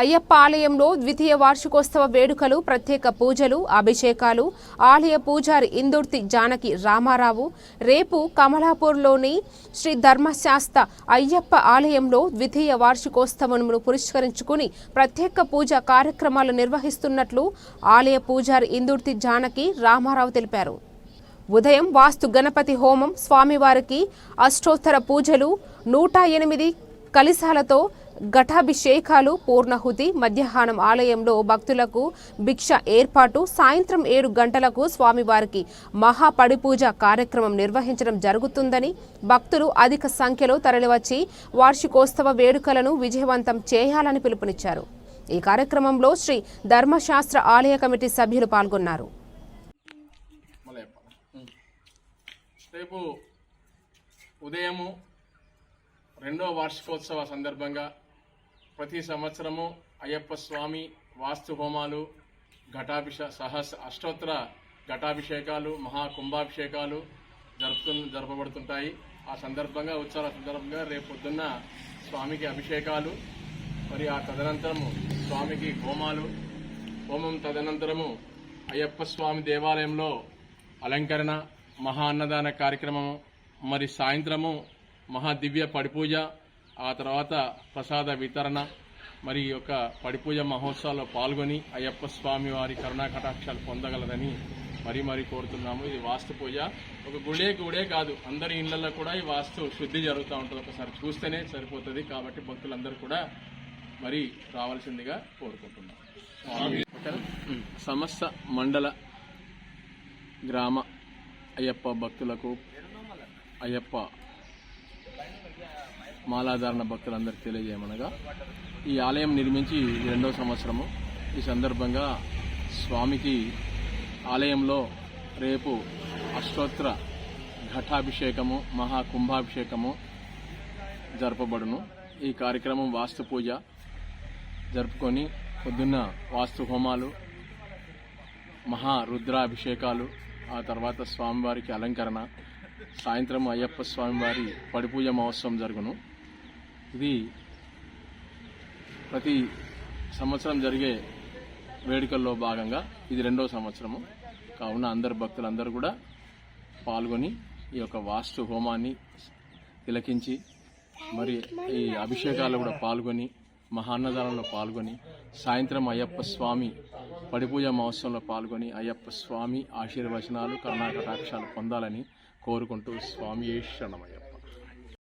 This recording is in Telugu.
అయ్యప్ప ఆలయంలో ద్వితీయ వార్షికోత్సవ వేడుకలు, ప్రత్యేక పూజలు, అభిషేకాలు. ఆలయ పూజారి ఇందుర్తి జానకి రామారావు రేపు కమలాపూర్లోని శ్రీ ధర్మశాస్త్ర అయ్యప్ప ఆలయంలో ద్వితీయ వార్షికోత్సవమును పురస్కరించుకుని ప్రత్యేక పూజ కార్యక్రమాలు నిర్వహిస్తున్నట్లు ఆలయ పూజారి ఇందుర్తి జానకి రామారావు తెలిపారు. ఉదయం వాస్తు గణపతి హోమం, స్వామివారికి అష్టోత్తర పూజలు, 108 కలశాలతో ఘటాభిషేకాలు, పూర్ణాహుతి, మధ్యాహ్నం ఆలయంలో భక్తులకు భిక్ష ఏర్పాటు, సాయంత్రం 7 గంటలకు స్వామివారికి మహాపడిపూజ కార్యక్రమం నిర్వహించడం జరుగుతుందని, భక్తులు అధిక సంఖ్యలో తరలివచ్చి వార్షికోత్సవ వేడుకలను విజయవంతం చేయాలని పిలుపునిచ్చారు. ఈ కార్యక్రమంలో శ్రీ ధర్మశాస్త్ర ఆలయ కమిటీ సభ్యులు పాల్గొన్నారు. రేపు ఉదయము 2వ వార్షికోత్సవ సందర్భంగా ప్రతి సంవత్సరము అయ్యప్ప స్వామి వాస్తు హోమాలు, అష్టోత్తర ఘటాభిషేకాలు, మహాకుంభాభిషేకాలు జరపబడుతుంటాయి. ఆ సందర్భంగా ఉత్సవాల సందర్భంగా రేపు పొద్దున్న స్వామికి అభిషేకాలు, మరి ఆ తదనంతరము స్వామికి హోమం తదనంతరము అయ్యప్ప స్వామి దేవాలయంలో అలంకరణ, మహా అన్నదాన కార్యక్రమము, మరి సాయంత్రము మహాదివ్య పడిపూజ, ఆ తర్వాత ప్రసాద వితరణ. మరి ఈ యొక్క పడిపూజ మహోత్సవాల్లో పాల్గొని అయ్యప్ప స్వామి వారి కరుణా కటాక్షాలు పొందగలరని మరీ కోరుతున్నాము. ఇది వాస్తు పూజ ఒక గుడే కాదు, అందరి ఇళ్లలో కూడా ఈ వాస్తు శుద్ధి జరుగుతూ ఉంటుంది. ఒకసారి చూస్తేనే సరిపోతుంది. కాబట్టి భక్తులందరూ కూడా మరి రావాల్సిందిగా కోరుకుంటున్నాం. సమస్త మండల గ్రామ అయ్యప్ప భక్తులకు, అయ్యప్ప మాలాధారణ భక్తులందరికీ తెలియజేయమనగా, ఈ ఆలయం నిర్మించి 2వ సంవత్సరము. ఈ సందర్భంగా స్వామికి ఆలయంలో రేపు అష్టోత్తర ఘటాభిషేకము, మహాకుంభాభిషేకము జరపబడును. ఈ కార్యక్రమం వాస్తు పూజ జరుపుకొని పొద్దున్న వాస్తు హోమాలు, మహారుద్రాభిషేకాలు, ఆ తర్వాత స్వామివారికి అలంకరణ, సాయంత్రం అయ్యప్ప స్వామివారి పడిపూజ మహోత్సవం జరుగును. ఇది ప్రతి సంవత్సరం జరిగే వేడుకల్లో భాగంగా ఇది 2వ సంవత్సరము. కావున అందరు భక్తులందరూ కూడా పాల్గొని ఈ యొక్క వాస్తు హోమాన్ని తిలకించి, మరి ఈ అభిషేకాల్లో కూడా పాల్గొని, మహాన్నదానంలో పాల్గొని, సాయంత్రం అయ్యప్ప స్వామి పడిపూజ మహోత్సవంలో పాల్గొని అయ్యప్ప స్వామి ఆశీర్వచనాలు, కరుణా కటాక్షాలు పొందాలని కోరుకుంటూ స్వామి శరణమయ్యప్ప.